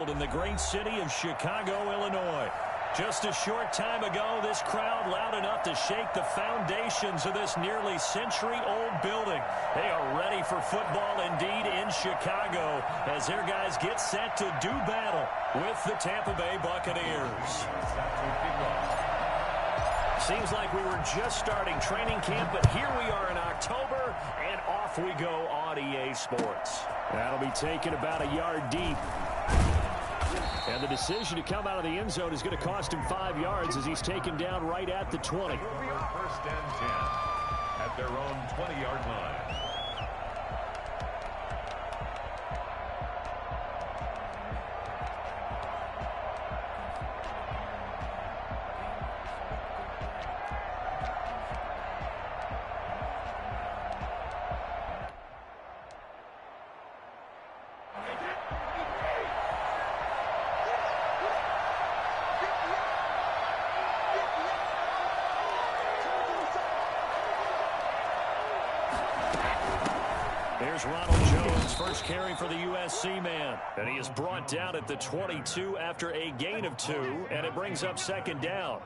In the great city of Chicago, Illinois. Just a short time ago, this crowd loud enough to shake the foundations of this nearly century-old building. They are ready for football indeed in Chicago as their guys get set to do battle with the Tampa Bay Buccaneers. Seems like we were just starting training camp, but here we are in October, and off we go on EA Sports. That'll be taken about a yard deep. And the decision to come out of the end zone is going to cost him 5 yards as he's taken down right at the 20. First and 10 at their own 20-yard line. Here's Ronald Jones, first carry for the USC man. And he is brought down at the 22 after a gain of 2, and it brings up second down.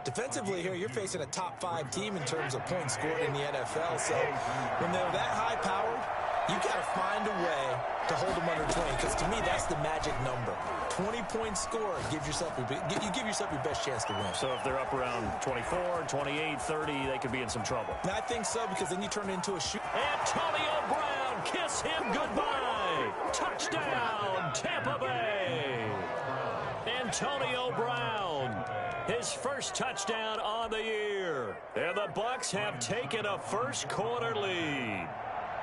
Defensively here, you're facing a top 5 team in terms of points scored in the NFL. So when they're that high-powered, you got to find a way to hold them under 20. Because to me, that's the magic number. 20 points scored, you give yourself your best chance to win. So if they're up around 24, 28, 30, they could be in some trouble. And I think so, because then you turn it into a shoot. Antonio Brown, kiss him goodbye. Touchdown, Tampa Bay. Antonio Brown, his first touchdown on the year. And the Bucs have taken a first quarter lead.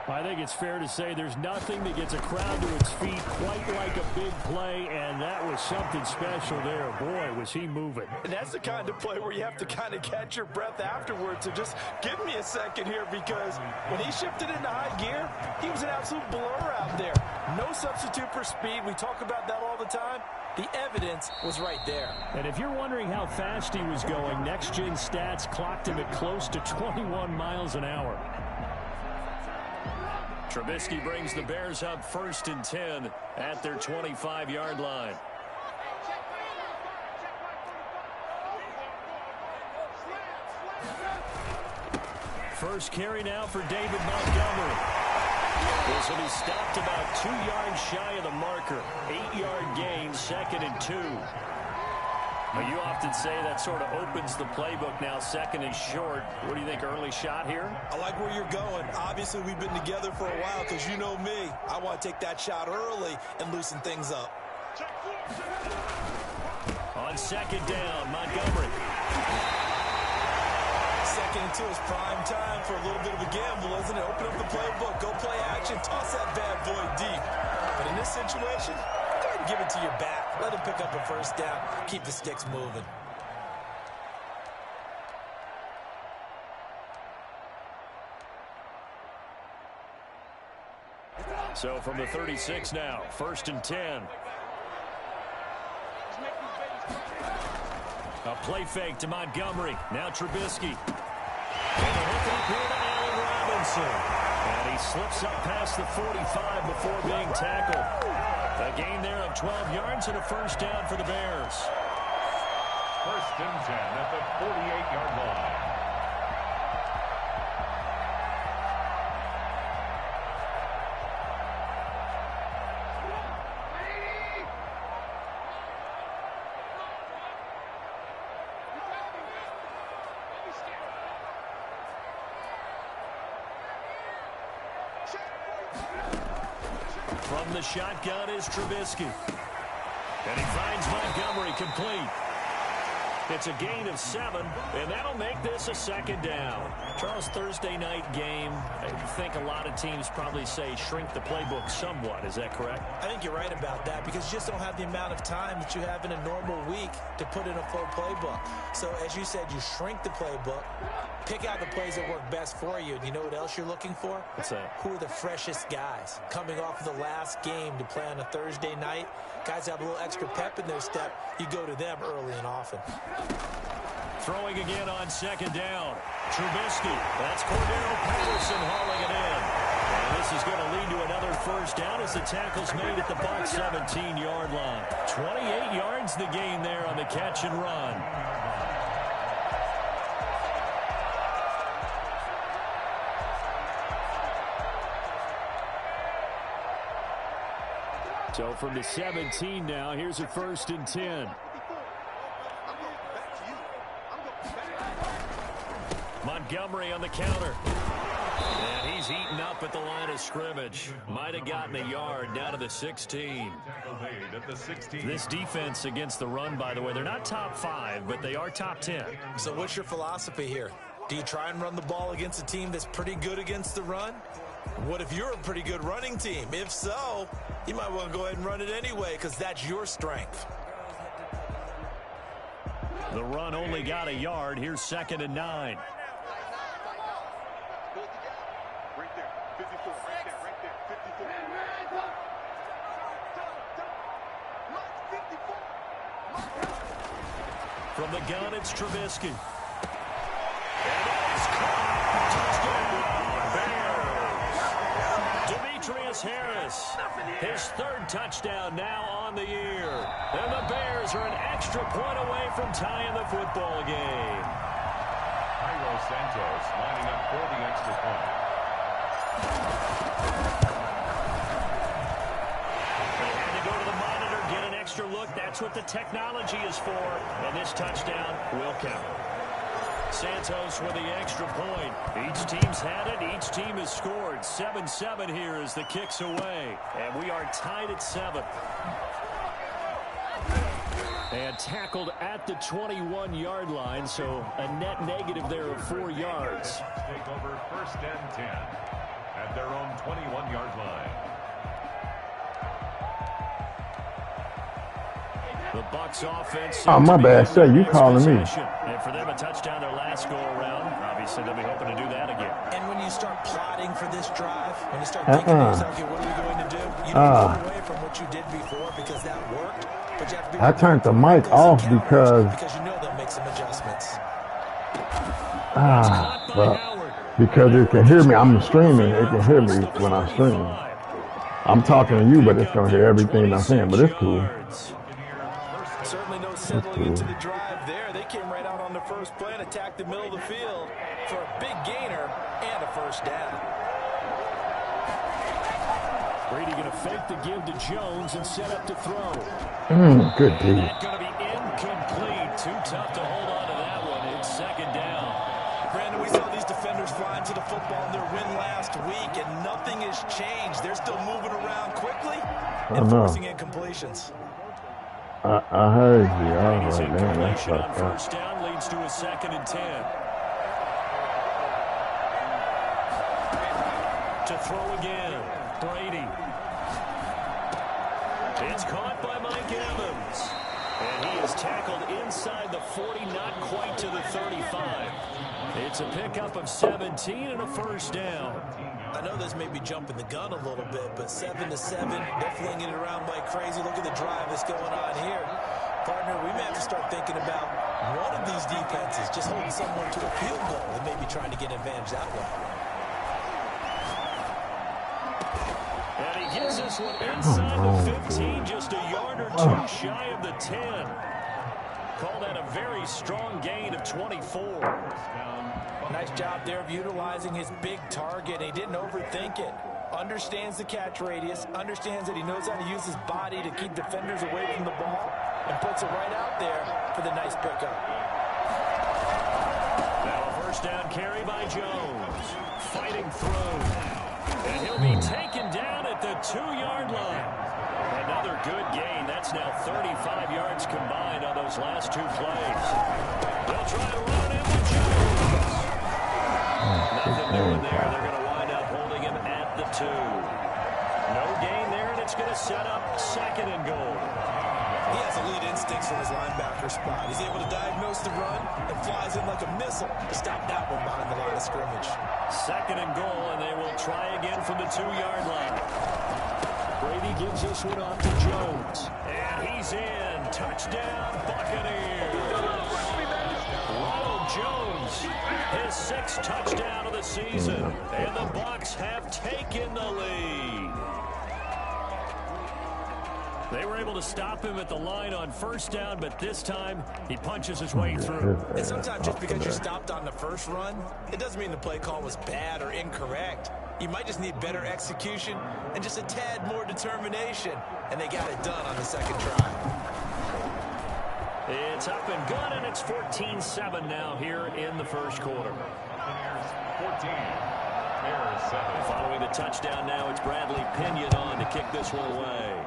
I think it's fair to say there's nothing that gets a crowd to its feet quite like a big play, and that was something special there. Boy, was he moving. And that's the kind of play where you have to kind of catch your breath afterwards. So just give me a second here, because when he shifted into high gear, he was an absolute blur out there. No substitute for speed. We talk about that all the time. The evidence was right there. And if you're wondering how fast he was going, Next Gen Stats clocked him at close to 21 miles an hour. Trubisky brings the Bears up first and 10 at their 25-yard line. First carry now for David Montgomery. This will be stopped about 2 yards shy of the marker. 8-yard gain, second and 2. Now, you often say that sort of opens the playbook now, second and short. What do you think, early shot here? I like where you're going. Obviously, we've been together for a while, because you know me. I want to take that shot early and loosen things up. On second down, Montgomery. Second and 2 is prime time for a little bit of a gamble, isn't it? Open up the playbook, go play action, toss that bad boy deep. But in this situation, go ahead and give it to your back. Let him pick up a first down, keep the sticks moving. So from the 36 now, first and 10. A play fake to Montgomery. Now Trubisky. And a hook up here to Allen Robinson. And he slips up past the 45 before being tackled. A gain there of 12 yards and a first down for the Bears. First and 10 at the 48-yard line. From the shotgun is Trubisky. And he finds Montgomery complete. It's a gain of 7, and that'll make this a second down. Charles, Thursday night game, I think a lot of teams probably say shrink the playbook somewhat. Is that correct? I think you're right about that, because you just don't have the amount of time that you have in a normal week to put in a full playbook. So, as you said, you shrink the playbook, pick out the plays that work best for you. And you know what else you're looking for? What's that? Who are the freshest guys coming off of the last game to play on a Thursday night? Guys have a little extra pep in their step. You go to them early and often. Throwing again on second down. Trubisky. That's Cordero Patterson hauling it in. And this is going to lead to another first down as the tackle's made at the Bucs 17-yard line. 28 yards the gain there on the catch and run. So from the 17 now, here's a 1st and 10. Montgomery on the counter. And he's eaten up at the line of scrimmage. Might have gotten a yard down to the 16. This defense against the run, by the way, they're not top 5, but they are top 10. So what's your philosophy here? Do you try and run the ball against a team that's pretty good against the run? What if you're a pretty good running team? If so, you might want to go ahead and run it anyway because that's your strength. The run only got a yard. Here's 2nd and 9. From the gun, it's Trubisky. And it's caught. Touchdown, Bears. Demetrius Harris, his 3rd touchdown now on the year. And the Bears are an extra point away from tying the football game. Cairo Santos lining up for the extra point. They had to go to the monitor, get an extra look. That's what the technology is for. And this touchdown will count. Santos with the extra point. Each team's had it. Each team has scored. 7-7 here as the kick's away. And we are tied at 7. And tackled at the 21-yard line, so a net negative there of 4 yards. Take over 1st and 10 at their own 21-yard line. The Bucs offense. Oh, my bad. Say, you calling me. And for them, a touchdown their last go-around. Obviously, they'll be hoping to do that again. And when you start plotting for this drive, when you start thinking to yourself, okay, what are we going to do? You don't go away from what you did before because that worked. But you have to be I turned the mic off because you know they'll make some adjustments. because it can hear me. I'm streaming. It can hear me when I'm streaming. I'm talking to you, but it's gonna hear everything I'm saying. But it's cool. Certainly no settling into the drive there. They came right out on the first play and attacked the middle of the field for a big gainer and a first down. Brady going to fake the give to Jones and set up to throw. Good D. That's going to be incomplete. Too tough to hold on to that one. It's 2nd down. Brandon, we saw these defenders flying to the football in their win last week, and nothing has changed. They're still moving around quickly and forcing incompletions. I heard you. I was like, man, that's Incompletion on fucked up. first down leads to a 2nd and 10. To throw again, Brady. It's caught by Mike Evans. And he is tackled inside the 40, not quite to the 35. It's a pickup of 17 and a first down. I know this may be jumping the gun a little bit, but 7-7, they're flinging it around like crazy. Look at the drive that's going on here. Partner, we may have to start thinking about one of these defenses just holding someone to a field goal and maybe trying to get advantage that way. And he gives us one inside the 15, just a yard or 2 shy of the 10. Call that a very strong gain of 24. Nice job there of utilizing his big target. He didn't overthink it. Understands the catch radius, understands that he knows how to use his body to keep defenders away from the ball, and puts it right out there for the nice pickup. Now a first down carry by Jones. Fighting through. And he'll be taken down at the 2-yard line. Another good gain. That's now 35 yards combined on those last 2 plays. They'll try to run it in with Jones. Nothing doing there. They're going to wind up holding him at the 2. No gain there, and it's going to set up 2nd and goal. He has elite instincts from his linebacker spot. He's able to diagnose the run and flies in like a missile to stop that one behind the line of scrimmage. 2nd and goal, and they will try again from the 2-yard line. Brady gives this one off to Jones. And he's in. Touchdown, Buccaneers. Ronald Jones, his 6th touchdown of the season. And the Bucs have taken the lead. They were able to stop him at the line on 1st down, but this time he punches his way through. And sometimes just because you're stopped on the first run, it doesn't mean the play call was bad or incorrect. You might just need better execution and just a tad more determination. And they got it done on the 2nd try. It's up and good, and it's 14-7 now here in the 1st quarter. 14. Bears 7. Following the touchdown now, it's Bradley Pinion on to kick this one away.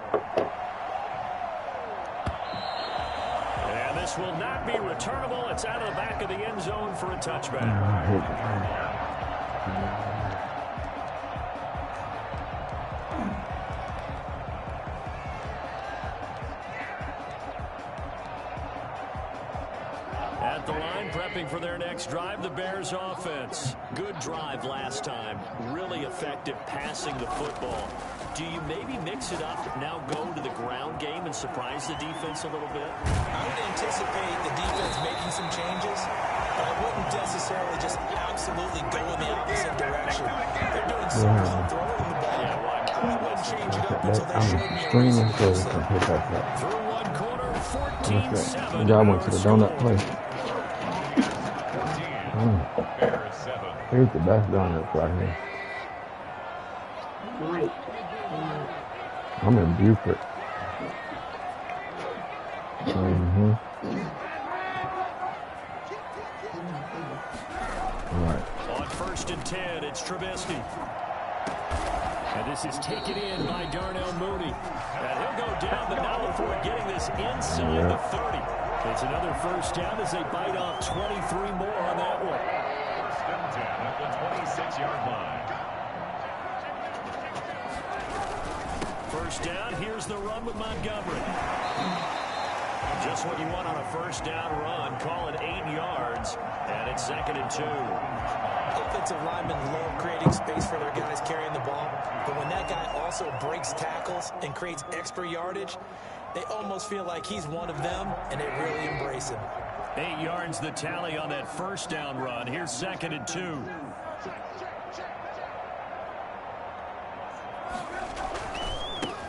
And this will not be returnable. It's out of the back of the end zone for a touchback. At the line, prepping for their next drive, the Bears offense. Good drive last time. Really effective passing the football. Do you maybe mix it up, now go to the ground game and surprise the defense a little bit? I would anticipate the defense making some changes, but I wouldn't necessarily just absolutely go in the opposite direction. They're doing so well throwing the ball. I wouldn't change it up until they showed me a reason to do so. Through one quarter, 14-7. The guy went to the donut place. Bears 7. Here's the best donuts right here. I'm in Beaufort. Right. On 1st and 10, it's Trubisky. And this is taken in by Darnell Mooney. And he'll go down, but not before getting this inside the 30. It's another 1st down as they bite off 23 more on that one. 1st and 10 at the 26-yard line. 1st down, here's the run with Montgomery. Just what you want on a 1st down run. Call it 8 yards, and it's 2nd and 2. Offensive linemen love creating space for their guys carrying the ball, but when that guy also breaks tackles and creates extra yardage, they almost feel like he's one of them, and they really embrace him. 8 yards the tally on that 1st down run. Here's 2nd and 2.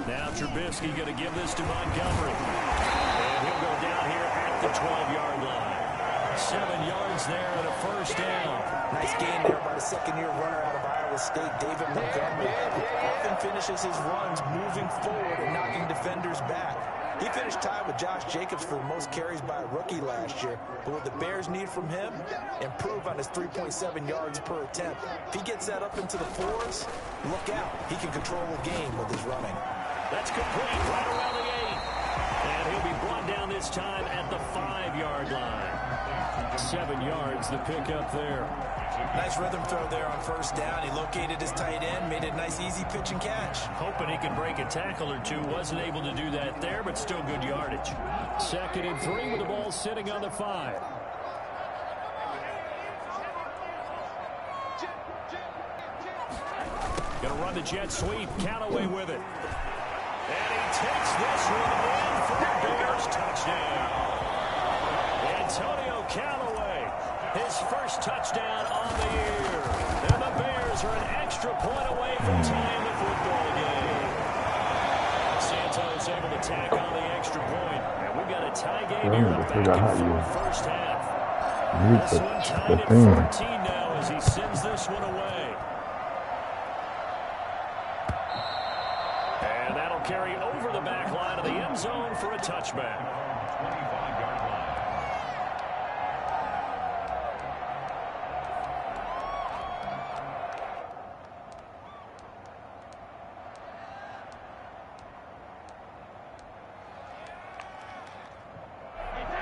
Now Trubisky going to give this to Montgomery. And he'll go down here at the 12-yard line. 7 yards there and a 1st down. Nice gain there by the 2nd-year runner out of Iowa State, David Montgomery. Often finishes his runs moving forward and knocking defenders back. He finished tied with Josh Jacobs for the most carries by a rookie last year. But what the Bears need from him, improve on his 3.7 yards per attempt. If he gets that up into the 4s, look out. He can control the game with his running. That's complete right around the 8. And he'll be brought down this time at the 5-yard line. 7 yards the pickup there. Nice rhythm throw there on 1st down. He located his tight end, made it a nice easy pitch and catch. Hoping he could break a tackle or two. Wasn't able to do that there, but still good yardage. 2nd and 3 with the ball sitting on the 5. Gonna run the jet sweep. Callaway with it. And he takes this one in for a Bears touchdown. Antonio Callaway, his 1st touchdown on the year. And the Bears are an extra point away from tying the football game. Santos able to tack on the extra point. And we've got a tie game here in the back and forth 1st half. This one tied at 14 now as he sends this one away. And that'll carry over the back line of the end zone for a touchback. 25-yard line.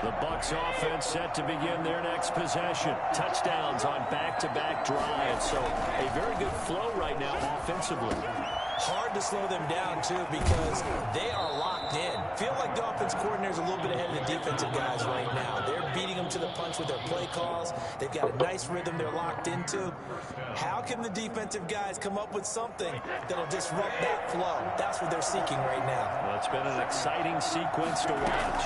The Bucs offense set to begin their next possession. Touchdowns on back-to-back drives. So a very good flow right now offensively. Hard to slow them down, too, because they are locked in. Feel like the offense coordinator's a little bit ahead of the defensive guys right now. They're beating them to the punch with their play calls. They've got a nice rhythm they're locked into. How can the defensive guys come up with something that'll disrupt that flow? That's what they're seeking right now. Well, it's been an exciting sequence to watch.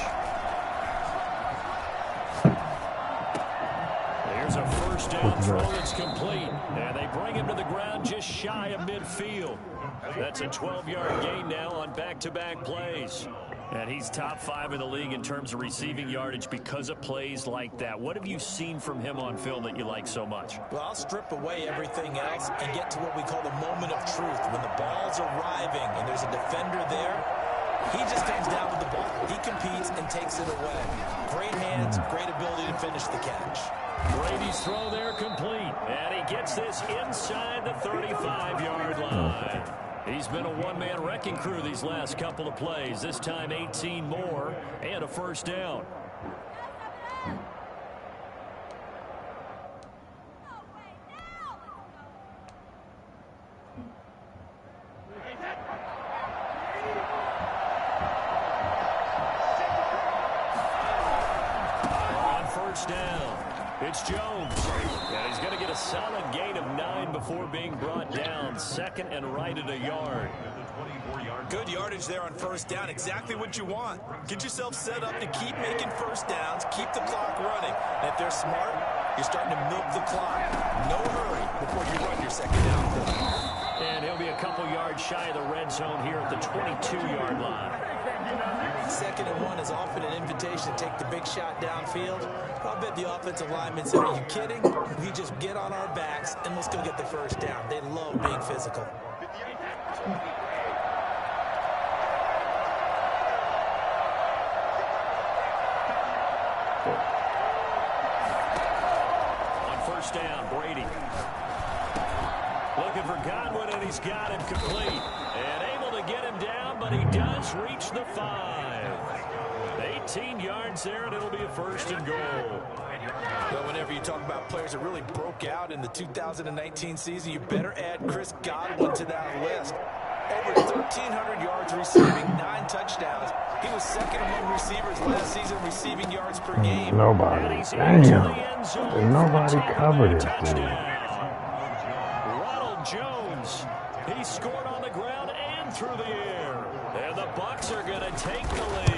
There's a first down throw that's complete. And they bring him to the ground just shy of midfield. That's a 12-yard gain now on back-to-back plays. And he's top 5 in the league in terms of receiving yardage because of plays like that. What have you seen from him on film that you like so much? Well, I'll strip away everything else and get to what we call the moment of truth. When the ball's arriving and there's a defender there, he just comes down with the ball. He competes and takes it away. Great hands, great ability to finish the catch. Brady's throw there complete. And he gets this inside the 35-yard line. He's been a one-man wrecking crew these last couple of plays. This time 18 more and a first down. On first down, it's Jones. And he's going to get a solid gain of 9 before being brought down. Second and right at a yard. Good yardage there on first down. Exactly what you want. Get yourself set up to keep making first downs, keep the clock running. And if they're smart, you're starting to milk the clock. No hurry before you run your second down play. And he'll be a couple yards shy of the red zone here at the 22-yard line. Second and 1 is often an invitation to take the big shot downfield. I bet the offensive linemen said, are you kidding? We just get on our backs and let's go get the first down. They love being physical. On first down, Brady. Looking for Godwin, and he's got him complete. And able to get him down, but he does reach the 5. 18 yards there, and it'll be a first and goal. Well, whenever you talk about players that really broke out in the 2019 season, you better add Chris Godwin to that list. Over 1,300 yards receiving, 9 touchdowns. He was second among receivers last season receiving yards per game. Nobody. Damn. Nobody covered it, dude. Ronald Jones. He scored on the ground and through the air. And the Bucs are going to take the lead.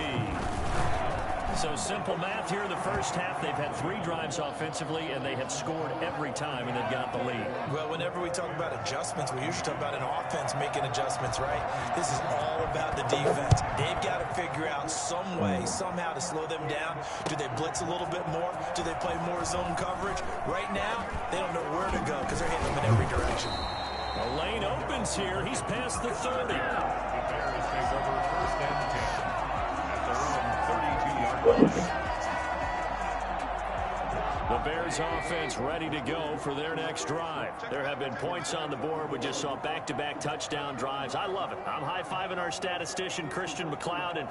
So simple math here in the first half. They've had 3 drives offensively, and they have scored every time, and they've got the lead. Well, whenever we talk about adjustments, we usually talk about an offense making adjustments, right? This is all about the defense. They've got to figure out some way, somehow to slow them down. Do they blitz a little bit more? Do they play more zone coverage? Right now, they don't know where to go because they're hitting them in every direction. The lane opens here. He's past the 30. The Bears offense ready to go for their next drive. There have been points on the board. We just saw back-to-back touchdown drives. I love it. I'm high-fiving our statistician, Christian McLeod, and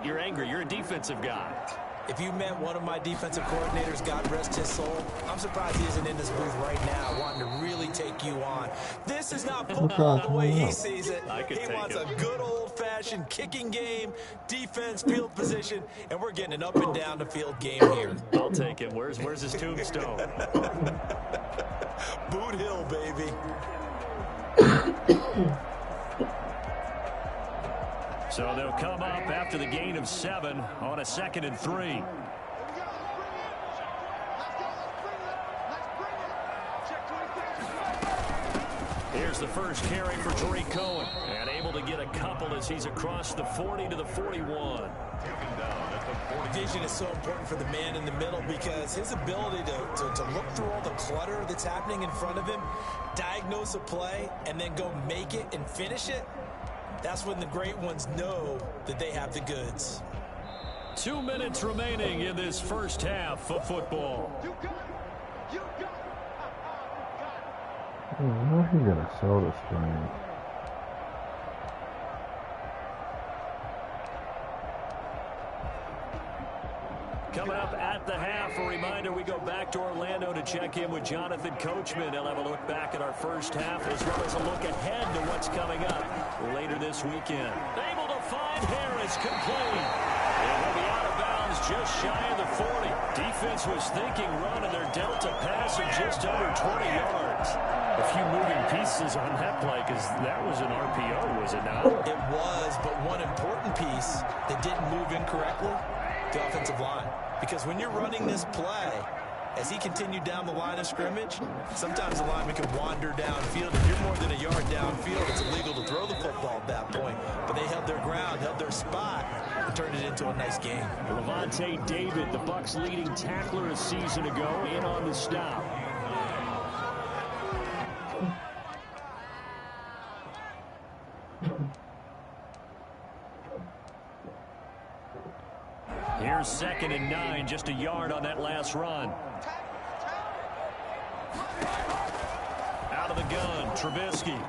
you're angry. You're a defensive guy. If you met one of my defensive coordinators, God rest his soul, I'm surprised he isn't in this booth right now wanting to really take you on. This is not football the way he sees it. He wants a good old-fashioned kicking game, defense, field position, and we're getting an up and down the field game here. I'll take it. Where's his tombstone? Boot Hill, baby. So they'll come up after the gain of 7 on a 2nd and 3. Here's the first carry for Tariq Cohen. And able to get a couple as he's across the 40 to the 41. Vision is so important for the man in the middle because his ability to look through all the clutter that's happening in front of him, diagnose a play, and then go make it and finish it, that's when the great ones know that they have the goods. 2 minutes remaining in this first half of football. How he gonna sell this thing? Coming up at the half, a reminder, we go back to Orlando to check in with Jonathan Coachman. He'll have a look back at our first half as well as a look ahead to what's coming up later this weekend. Able to find Harris, complete. And he'll be out of bounds just shy of the 40. Defense was thinking run, and their delta pass of just under 20 yards. A few moving pieces on that play because that was an RPO, was it not? It was, but one important piece that didn't move incorrectly, the offensive line. Because when you're running this play, as he continued down the line of scrimmage, sometimes the lineman can wander downfield. If you're more than a yard downfield, it's illegal to throw the football at that point. But they held their ground, held their spot, and turned it into a nice game. Lavonte David, the Bucs' leading tackler a season ago, in on the stop. Here's 2nd and 9, just a yard on that last run. Out of the gun, Trubisky.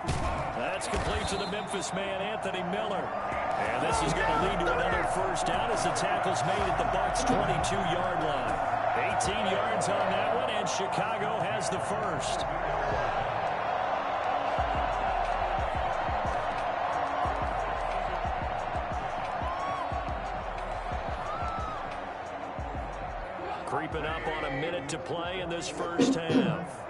That's complete to the Memphis man, Anthony Miller. And this is going to lead to another first down as the tackle's made at the Bucs' 22-yard line. 18 yards on that one, and Chicago has the first. Creeping up on a minute to play in this first half.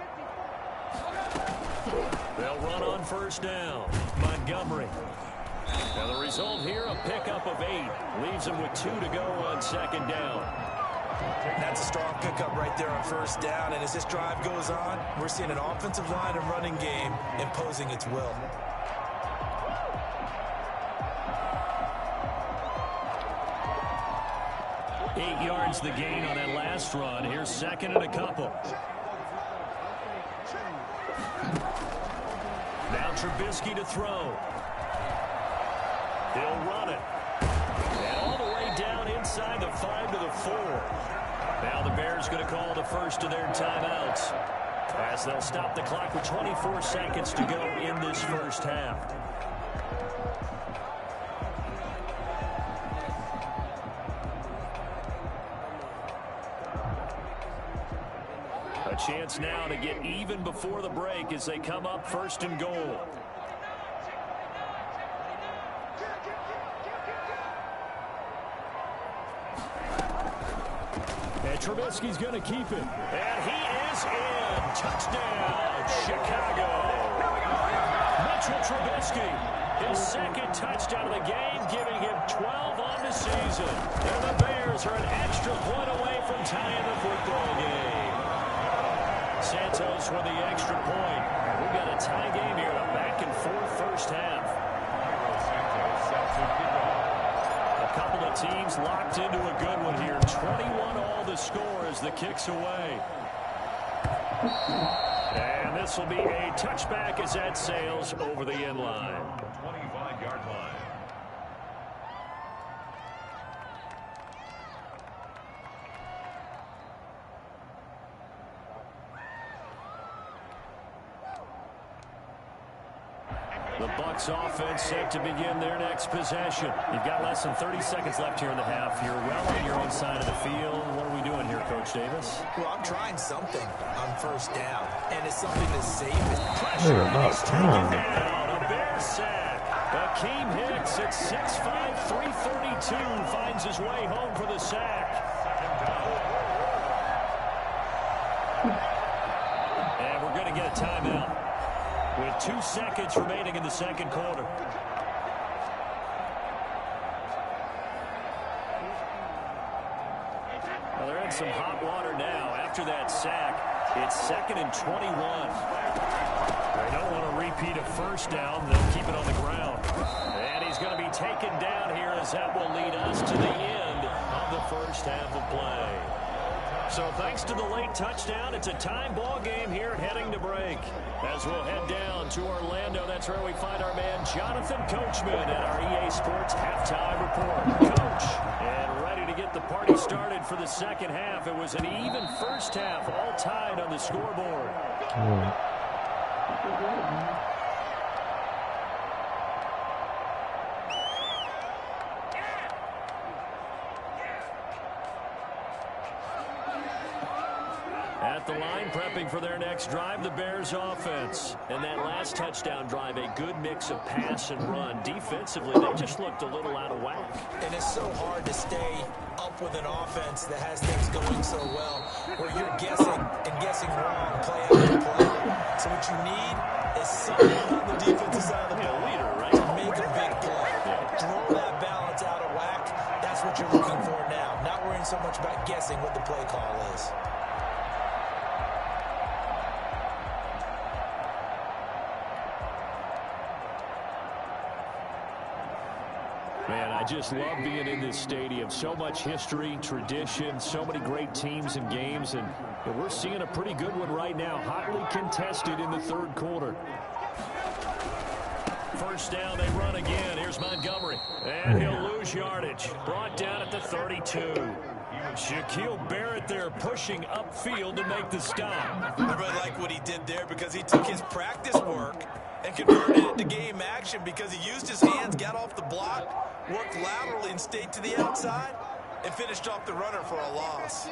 They'll run on first down. Montgomery. Now the result here, a pickup of 8. Leaves them with 2 to go on 2nd down. That's a strong pickup right there on first down. And as this drive goes on, we're seeing an offensive line and running game imposing its will. Eight yards the gain on that last run. Here's 2nd and a couple. Now Trubisky to throw. He'll run it. And all the way down inside the 5 to the 4. Now the Bears going to call the first of their timeouts, as they'll stop the clock with 24 seconds to go in this first half. A chance now to get even before the break as they come up 1st and goal. And Trubisky's going to keep it. And he is in. Touchdown, Chicago. Mitchell Trubisky, his 2nd touchdown of the game, giving him 12 on the season. And the Bears are an extra point away from tying the football game. Santos with the extra point. We've got a tie game here, a back-and-forth first half. A couple of teams locked into a good one here. 21 all the score as the kick's away. And this will be a touchback as that sails over the end line. 25-yard line. The Bucs offense set to begin their next possession. You've got less than 30 seconds left here in the half. You're well on your own side of the field. What are we doing here, Coach Davis? Well, I'm trying something on first down, and it's something that's safe. Hey, about time. Down, a Bears sack. Akeem Hicks at 6'5", 332 finds his way home for the sack. And we're going to get a timeout with 2 seconds remaining in the second quarter. Well, they're in some hot water now. After that sack, it's 2nd and 21. They don't want to repeat a first down. They'll keep it on the ground. And he's going to be taken down here, as that will lead us to the end of the first half of play. So thanks to the late touchdown, it's a time ball game here heading to break. As we'll head down to Orlando, that's where we find our man Jonathan Coachman at our EA Sports Halftime Report. Coach, and ready to get the party started for the second half. It was an even first half, all tied on the scoreboard. At the line, prepping for their next drive, the Bears offense. And that last touchdown drive, a good mix of pass and run. Defensively, they just looked a little out of whack. And it's so hard to stay up with an offense that has things going so well, where you're guessing and guessing wrong play after play. So what you need is someone on the defensive side of the ball, leader, right? to make a big play. Throw that balance out of whack. That's what you're looking for now. Not worrying so much about guessing what the play call is. just love being in this stadium. So much history, tradition, so many great teams and games, and we're seeing a pretty good one right now. Hotly contested in the third quarter. First down, they run again. Here's Montgomery. And he'll lose yardage. Brought down at the 32. Shaquille Barrett there pushing upfield to make the stop. I really like what he did there because he took his practice work and converted it to game action because he used his hands, got off the block, worked laterally and stayed to the outside, and finished off the runner for a loss.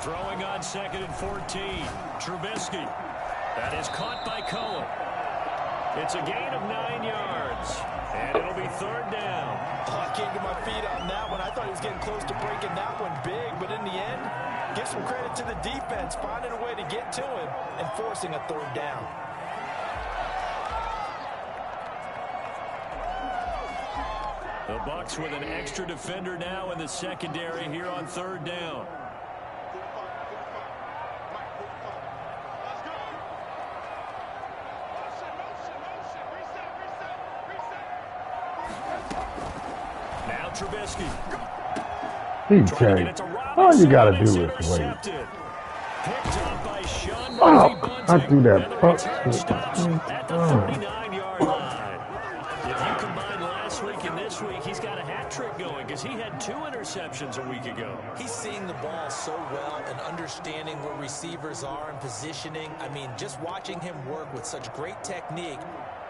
Throwing on 2nd and 14. Trubisky. That is caught by Cohen. It's a gain of 9 yards. And it'll be 3rd down. Oh, I came to my feet on that one. I thought he was getting close to breaking that one big. But in the end, give some credit to the defense, finding a way to get to him and forcing a 3rd down. The Bucs with an extra defender now in the secondary here on 3rd down. Trubisky. DJ, all you gotta do is wait. Oh, I do that. At the 39-yard line. If you combine last week and this week, he's got a hat trick going because he had 2 interceptions a week ago. He's seeing the ball so well and understanding where receivers are and positioning. I mean, just watching him work with such great technique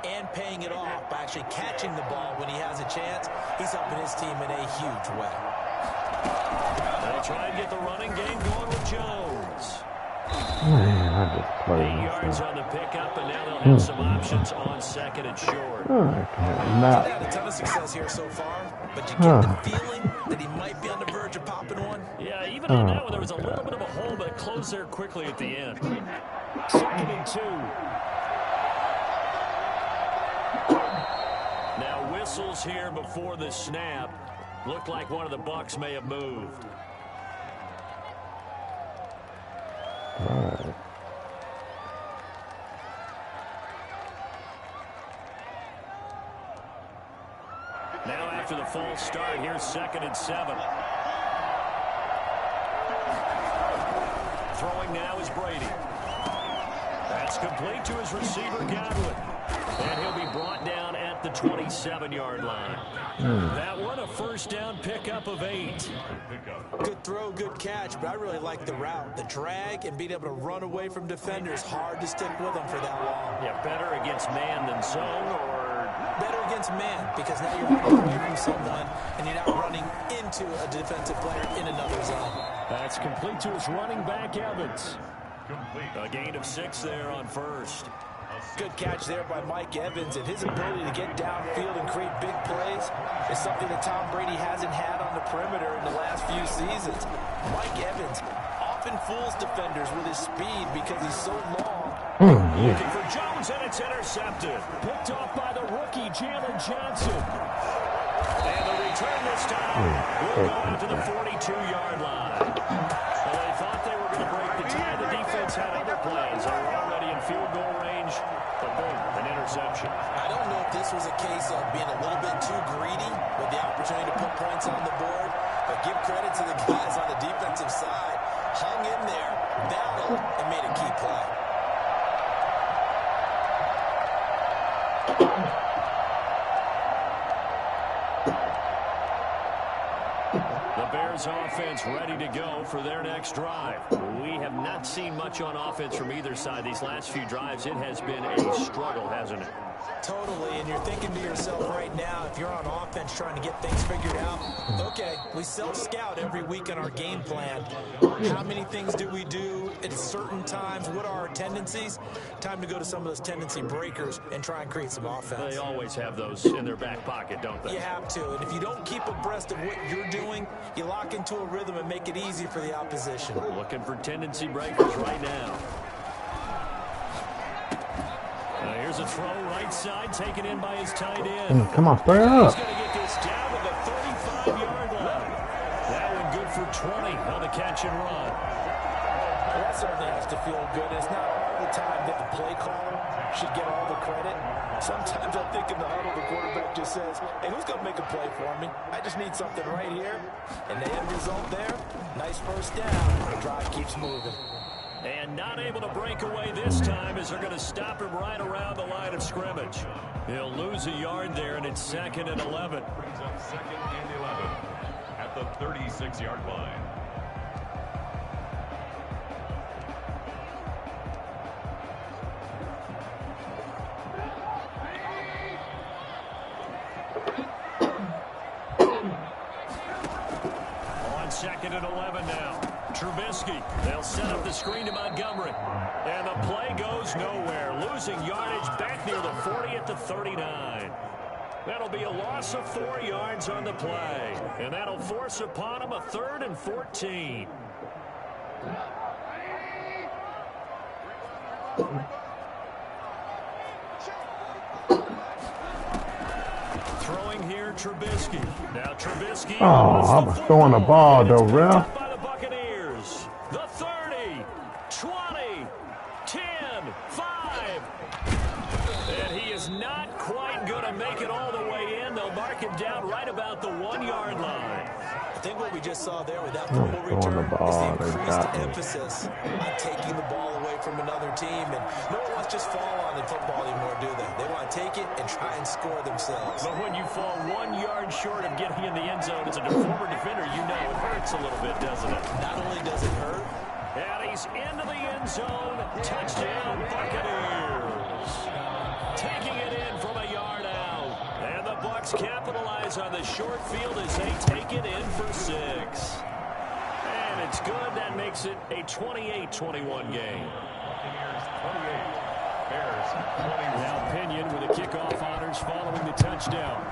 and paying it off by actually catching the ball when he has a chance, he's helping his team in a huge way. They'll try and get the running game going with Jones. Man, I just played 8 yards myself. on the pickup, and now they'll have some options on 2nd and short. I He's cannot. had a ton of success here so far, but you get the feeling that he might be on the verge of popping one. Yeah, even on that one, there was a little bit of a hole, but it closed there quickly at the end. 2nd and 2. Now whistles here before the snap. Looked like one of the Bucs may have moved. Right. Now after the false start, here's 2nd and 7. Throwing now is Brady. That's complete to his receiver, Godwin. And he'll be brought down at the 27-yard line. That one, a first down pickup of 8. Good throw, good catch, but I really like the route. The drag and being able to run away from defenders, hard to stick with them for that long. Yeah, better against man than zone, or Better against man, because now you're running away from someone and you're not running into a defensive player in another zone. That's complete to his running back, Evans. a gain of 6 there on first. Good catch there by Mike Evans, and his ability to get downfield and create big plays is something that Tom Brady hasn't had on the perimeter in the last few seasons. Mike Evans often fools defenders with his speed because he's so long. Looking for Jones, and it's intercepted. Picked off by the rookie, Jalen Johnson. And the return this time will go out to the 42-yard line. Well, they thought they were going to break the tie. The defense had other plans. They were already in field goal range, but boom, an interception. I don't know if this was a case of being a little bit too greedy with the opportunity to put points on the board, but give credit to the guys on the defensive side. Hung in there, battled, and made a key play. The Bears offense ready to go for their next drive. We have not seen much on offense from either side these last few drives. It has been a struggle, hasn't it? Totally, and you're thinking to yourself right now, if you're on offense trying to get things figured out, okay, we self-scout every week in our game plan. How many things do we do at certain times? What are our tendencies? Time to go to some of those tendency breakers and try and create some offense. They always have those in their back pocket, don't they? You have to, and if you don't keep abreast of what you're doing, you lock into a rhythm and make it easy for the opposition. Looking for tendency breakers right now. Here's a throw right side, taken in by his tight end. Come on, throw it He's up. going to get this down to the 35-yard line. That one good for 20 on the catch and run. Well, that certainly has to feel good. It's not all the time that the play caller should get all the credit. Sometimes I think in the huddle, the quarterback just says, hey, who's going to make a play for me? I just need something right here. And the end result there, nice first down. The drive keeps moving. And not able to break away this time as they're going to stop him right around the line of scrimmage. He'll lose a yard there, and it's 2nd and 11. Brings up 2nd and 11 at the 36-yard line. On 2nd and 11 now. Trubisky, they'll set up the screen to Montgomery. And the play goes nowhere. Losing yardage back near the 40 at the 39. That'll be a loss of 4 yards on the play. And that'll force upon him a 3rd and 14. Throwing here, Trubisky. Now Trubisky. Oh, I was throwing the ball, though, ref. By the Buccaneers. The 30, 20, 10, 5. And he is not quite going to make it all the way in. They'll mark him down right about the 1-yard line. I think what we just saw there with that fumble return is the increased emphasis on taking the ball away from another team. And no one wants to just fall on the football anymore, do they? They want to take it and try and score themselves. But when you fall 1 yard short of getting in the end zone as a former defender, you know it hurts a little bit, doesn't it? Not only does it hurt, and he's into the end zone. Touchdown, Buccaneers. Taking it in from a yard out. And the Bucs capitalize on the short field as they take it in for 6. And it's good. That makes it a 28-21 game. Buccaneers 28, Bears 21. Now Pinion with a kickoff honors following the touchdown.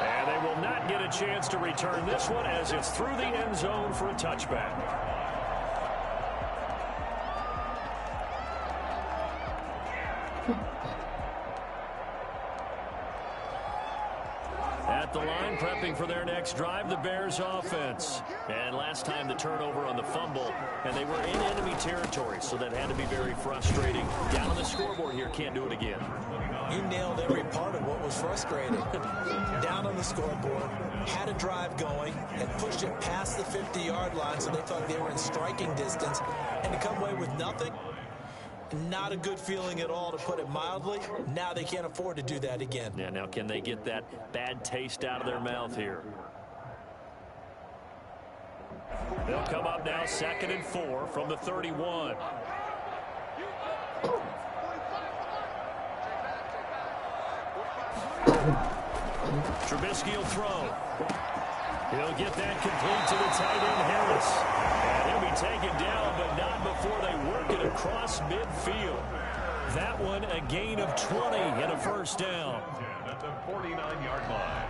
And they will not get a chance to return this one as it's through the end zone for a touchback. At the line, prepping for their next drive, the Bears offense. And last time the turnover on the fumble, and they were in enemy territory, so that had to be very frustrating. Down on the scoreboard here, can't do it again. you nailed every part of what was frustrating. Down on the scoreboard, had a drive going, and pushed it past the 50-yard line, so they thought they were in striking distance, and to come away with nothing, not a good feeling at all, to put it mildly. Now they can't afford to do that again. Yeah, now can they get that bad taste out of their mouth here? They'll come up now 2nd and 4 from the 31. Trubisky will throw. He'll get that complete to the tight end, Harris. And he'll be taken down, but not before they work it across midfield. That one a gain of 20 and a first down. At the 49-yard line.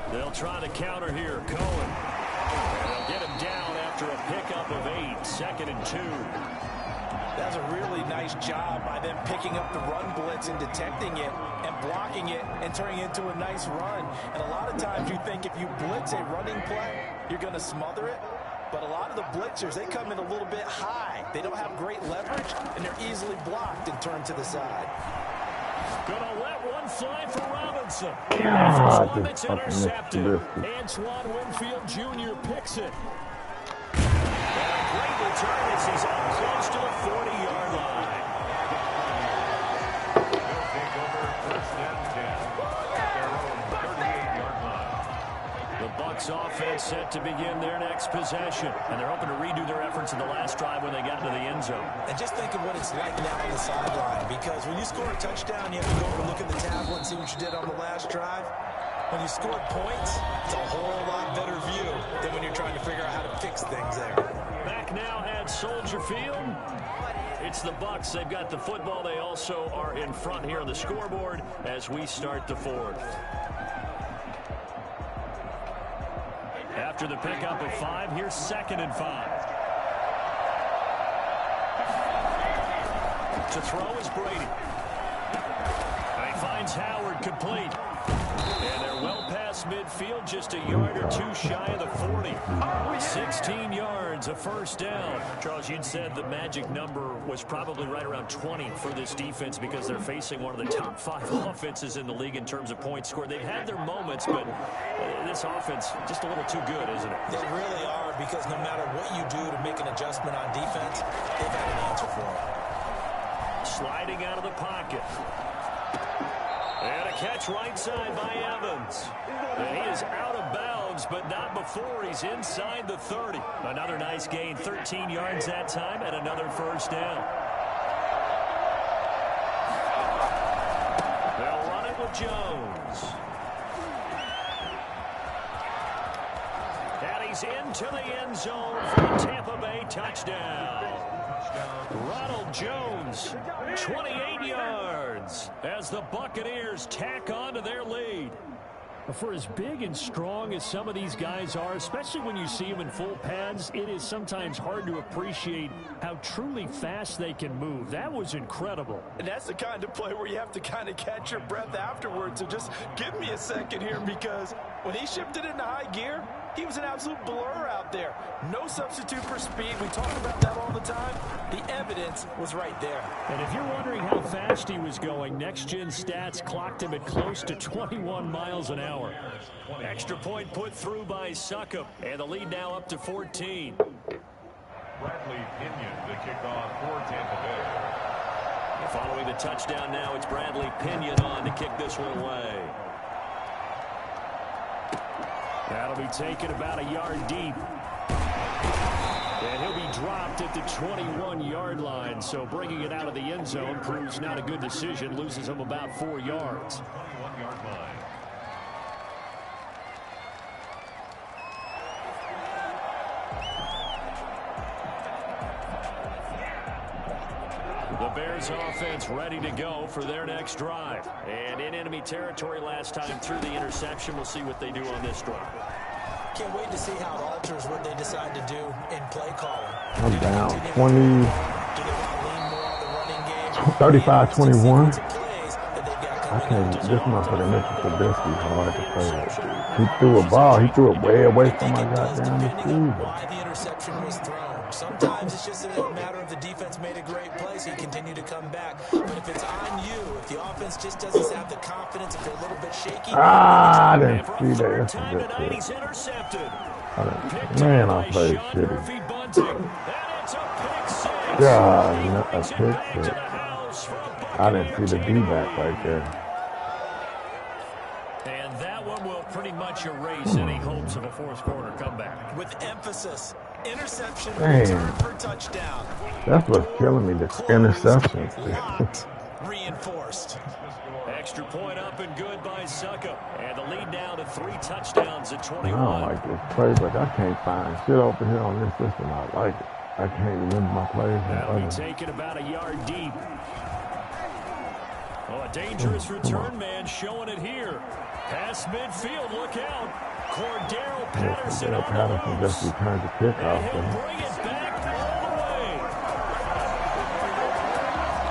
They'll try to counter here. Cohen. They'll get him down after a pickup of 8. 2nd and 2. That's a really nice job by them picking up the run blitz and detecting it and blocking it and turning it into a nice run. And a lot of times you think if you blitz a running play, you're going to smother it. But a lot of the blitzers, they come in a little bit high. They don't have great leverage, and they're easily blocked and turned to the side. Gonna let one fly for Robinson. God, It's this fucking intercepted. Trubisky. Antoine Winfield Jr. picks it. And a great return as he's up close to the 40-yard line. They'll take over 1st and 10 at their own 38-yard line. The Bucs offense set to begin their next possession. And they're hoping to redo their efforts in the last drive when they got into the end zone. And just think of what it's like now on the sideline, because when you score a touchdown, you have to go over and look at the tablet and see what you did on the last drive. When you score points, it's a whole lot better view than when you're trying to figure out how to fix things there. Back now at Soldier Field. It's the Bucs. They've got the football. They also are in front here on the scoreboard as we start the fourth. After the pickup of 5, here's 2nd and 5. To throw is Brady. And he finds Howard complete. And they're well past midfield, just a yard or 2 shy of the 40. 16 yards, a first down. Charles, you'd said the magic number was probably right around 20 for this defense because they're facing one of the top 5 offenses in the league in terms of points scored. They've had their moments, but this offense just a little too good, isn't it? They really are, because no matter what you do to make an adjustment on defense, they've had an answer for it. Sliding out of the pocket. And a catch right side by Evans. And he is out of bounds, but not before he's inside the 30. Another nice gain, 13 yards that time, and another first down. They'll run it with Jones. And he's into the end zone for a Tampa Bay touchdown. Ronald Jones, 28 yards, as the Buccaneers tack on to their lead. For as big and strong as some of these guys are, especially when you see them in full pads, it is sometimes hard to appreciate how truly fast they can move. That was incredible. And that's the kind of play where you have to kind of catch your breath afterwards. So just give me a second here, because when he shifted into high gear, he was an absolute blur out there. No substitute for speed. We talk about that all the time. The evidence was right there. And if you're wondering how fast he was going, Next Gen Stats clocked him at close to 21 miles an hour. Extra point put through by Succop, and the lead now up to 14. Bradley Pinion, the kickoff for Tampa Bay. And following the touchdown now, it's Bradley Pinion on to kick this one away. That'll be taken about a yard deep. And he'll be dropped at the 21-yard line. So bringing it out of the end zone proves not a good decision. Loses him about 4 yards. 21-yard line. The Bears offense ready to go for their next drive. And in enemy territory last time through the interception. We'll see what they do on this drive. Can't wait to see how it alters what they decide to do in play calling. I'm down 20, Do they want to lean more on the running game? 35-21. I can't. This motherfucker Mr. Trubisky hard to play. He threw a ball. He threw it way away from my goddamn receiver. Why the interception was thrown. Sometimes it's just a matter of the defense made a great play, so you continue to come back. But if it's on you, if the offense just doesn't have the confidence, if they're a little bit shaky. I didn't see that. That's a good Tonight, shit. he's intercepted. Man, I played shitty. Murphy Bunting. And it's a pick six. God, He a brings pick it back to six. the house for a I didn't see the Buccaneers D-back right there. And that one will pretty much erase any hopes of a fourth quarter comeback. With emphasis. Interception, Damn. return for touchdown. That's what's killing me, the interception. Locked, reinforced. Extra point up and good by Succop. And the lead now to 3 touchdowns at 21. I don't like this play, but I can't find shit over here on this system. I like it. I can't remember my plays. That'll be taken about a yard deep. Oh, a dangerous return man showing it here. Past midfield, look out. Cordero Patterson on the Patterson just loose. returned the kickoff. And he'll bring it back all the way.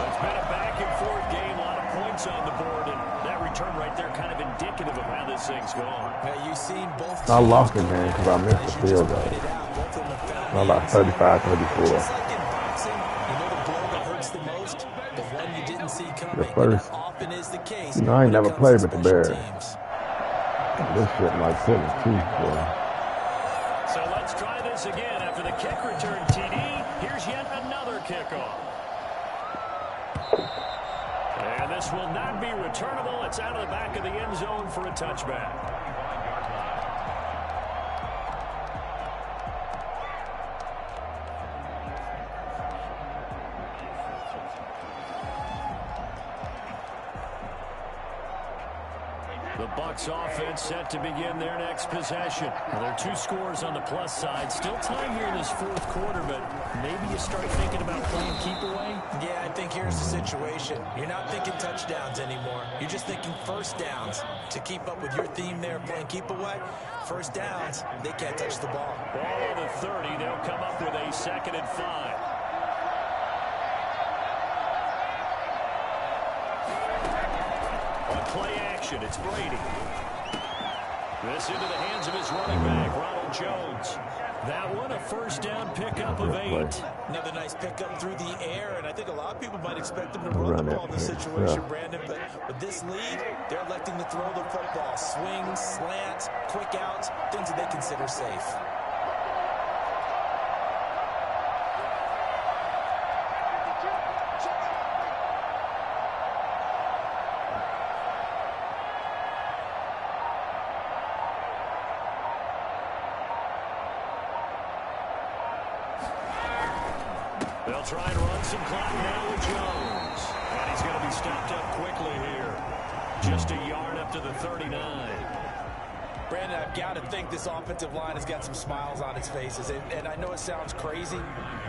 It's been a back-and-forth game, a lot of points on the board, and that return right there kind of indicative of how this thing's gone. Now, you've seen both I teams lost the game because I missed the field goal. I'm about 35-34. Just like in boxing, you know the blow that hurts the most, the one you didn't see coming. The first. And that often is the case. You know, I ain't when it never comes played to with the special Bears. teams. This shit like pulling teeth, boy. So let's try this again after the kick return, TD. Here's yet another kickoff. And this will not be returnable. It's out of the back of the end zone for a touchback. The Bucs offense set to begin their next possession. Well, there are 2 scores on the plus side. Still time here in this 4th quarter, but maybe you start thinking about playing keep away? Yeah, I think here's the situation. You're not thinking touchdowns anymore. You're just thinking first downs. To keep up with your theme there, playing keep away, first downs, they can't touch the ball. Ball on the 30. They'll come up with a 2nd and 5. Play action, it's Brady. This into the hands of his running back, Ronald Jones. That one, a first down pickup of 8. Another nice pickup through the air, and I think a lot of people might expect them to run the ball in this situation, Brandon. But with this lead, they're electing to throw the football. Swings, slants, quick outs, things that they consider safe. They'll try and run some clock now with Jones. And he's going to be stopped up quickly here. Just a yard up to the 39. Brandon, I've got to think this offensive line has got some smiles on its faces. And I know it sounds crazy,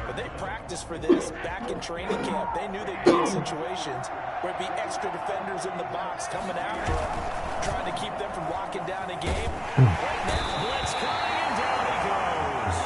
but they practiced for this back in training camp. They knew they'd be in situations where it'd be extra defenders in the box coming after them, trying to keep them from locking down a game. Right now, blitz coming, and down he goes.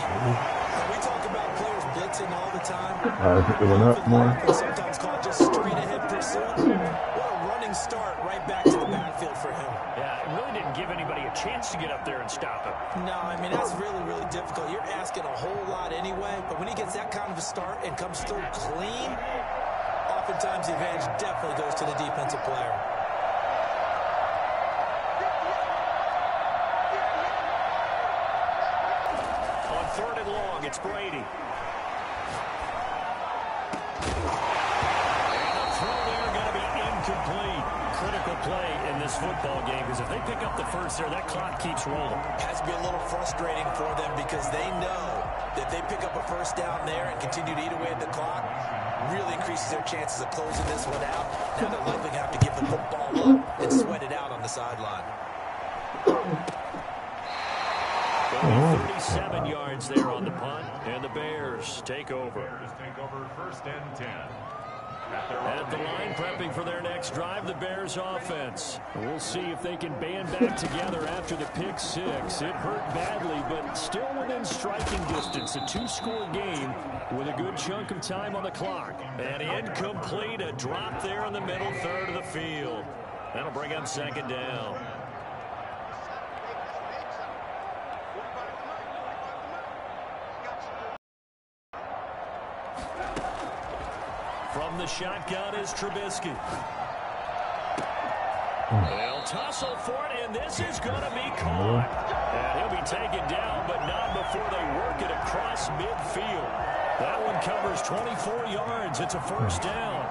We talk about players blitzing all the time. It went up more. Sometimes called just straight ahead pursuit. What a running start right back to the backfield for him. Yeah, it really didn't give anybody a chance to get up there and stop him. No, I mean, that's really, really difficult. You're asking a whole lot anyway, but when he gets that kind of a start and comes through clean, oftentimes the advantage definitely goes to the defensive player. On 3rd and long, it's Brady. Incomplete. Critical play in this football game, because if they pick up the first there, that clock keeps rolling. It has to be a little frustrating for them because they know that they pick up a first down there and continue to eat away at the clock, really increases their chances of closing this one out. Now they're likely going to have to give the football up and sweat it out on the sideline. 37 yards there on the punt, and the Bears take over. Bears take over 1st and 10. At the line, prepping for their next drive, the Bears offense. We'll see if they can band back together after the pick 6. It hurt badly, but still within striking distance. A 2-score game with a good chunk of time on the clock. And incomplete, a drop there in the middle third of the field. That'll bring up 2nd down. From the shotgun is Trubisky. They'll tussle for it, and this is going to be caught. And he'll be taken down, but not before they work it across midfield. That one covers 24 yards. It's a first down.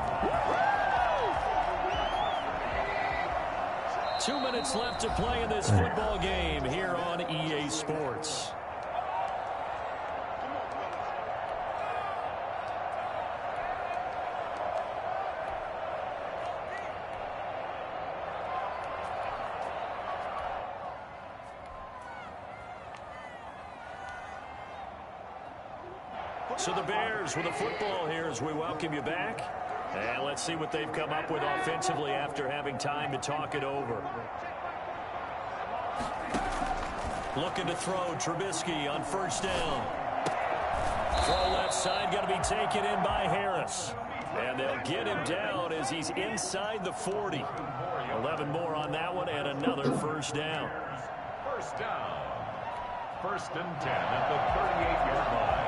2 minutes left to play in this football game here on EA Sports. So the Bears with a football here as we welcome you back. And let's see what they've come up with offensively after having time to talk it over. Looking to throw Trubisky on first down. Throw left side, going to be taken in by Harris. And they'll get him down as he's inside the 40. 11 more on that one and another first down. First down. 1st and 10 at the 38-yard line.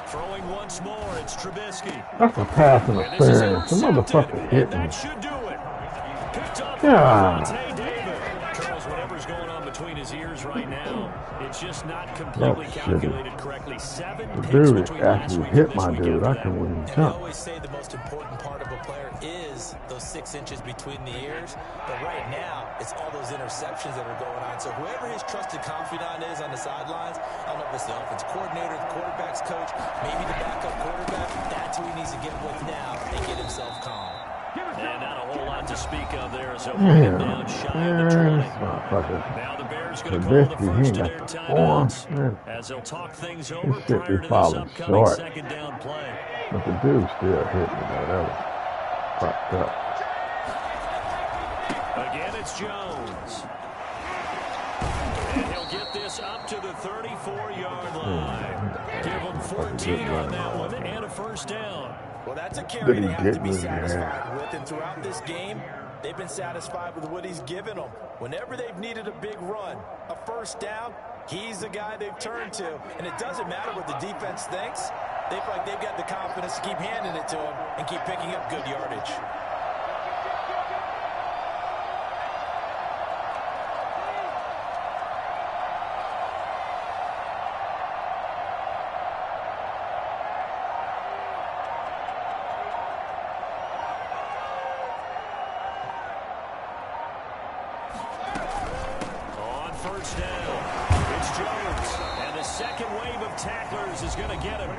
Throwing once more, it's Trubisky. That's a pass interference. The motherfucker hit me. That should do it. Picked up Yeah. Vontae David. Charles, whatever's going on between his ears right now, it's just not completely calculated correctly. 7 The picks dude between last actually week hit and my this week dude. after I that couldn't one. even And I jump. always say the most important part of a player is those 6 inches between the ears. But right now, it's all those interceptions that are going on. So whoever his trusted confidant is on the sidelines, I don't know if it's the offense coordinator, the quarterback's coach, maybe the backup quarterback, that's who he needs to get with now and get himself calm. lot to speak of there as Oakland down shy of the 20. Now the Bears going to call the first of their timeouts as they'll talk things over prior to this upcoming second down play. But the dude still hit me, though. That was fucked up. Again, it's Jones. And he'll get this up to the 34-yard line. Give him 14 on that one and a first down. Well, that's a carry they have to be satisfied with, and throughout this game, they've been satisfied with what he's given them. Whenever they've needed a big run, a first down, he's the guy they've turned to. And it doesn't matter what the defense thinks. They feel like they've got the confidence to keep handing it to him and keep picking up good yardage.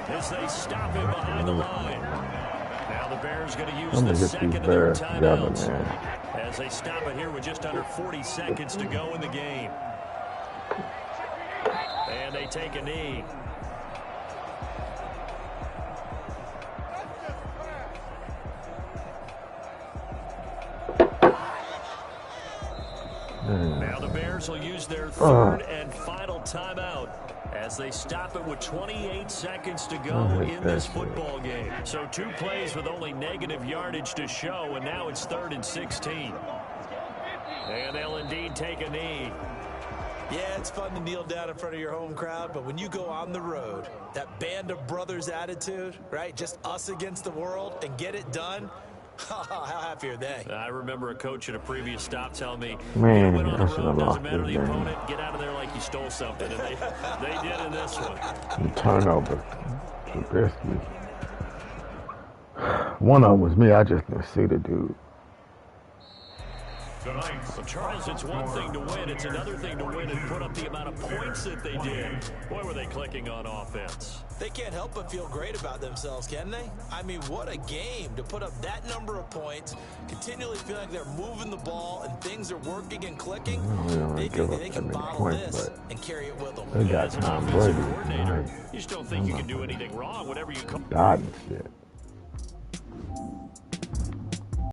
As they stop him behind the line. Now the Bears going to use the second of their timeouts as they stop it here with just under 40 seconds to go in the game. And they take a knee. Now the Bears will use their third and final timeout as they stop it with 28 seconds to go in this football game. So 2 plays with only negative yardage to show, and now it's 3rd and 16. And they'll indeed take a knee. Yeah, it's fun to kneel down in front of your home crowd, but when you go on the road, that band of brothers attitude, right, just us against the world, and get it done, how happy are they? I remember a coach at a previous stop telling me, man, when on the road, doesn't matter the game. opponent, get out of there like you stole something. And they did in this one. Turnover. Trubisky. One of them was me. I just didn't see the dude. Well, Charles, it's one thing to win. It's another thing to win and put up the amount of points that they did. Boy, were they clicking on offense. They can't help but feel great about themselves, can they? I mean, what a game to put up that number of points, continually feeling like they're moving the ball and things are working and clicking. They think that they can bottle this and carry it with them. They got Tom Brady. You just don't think you can do anything wrong whenever you come. God and shit.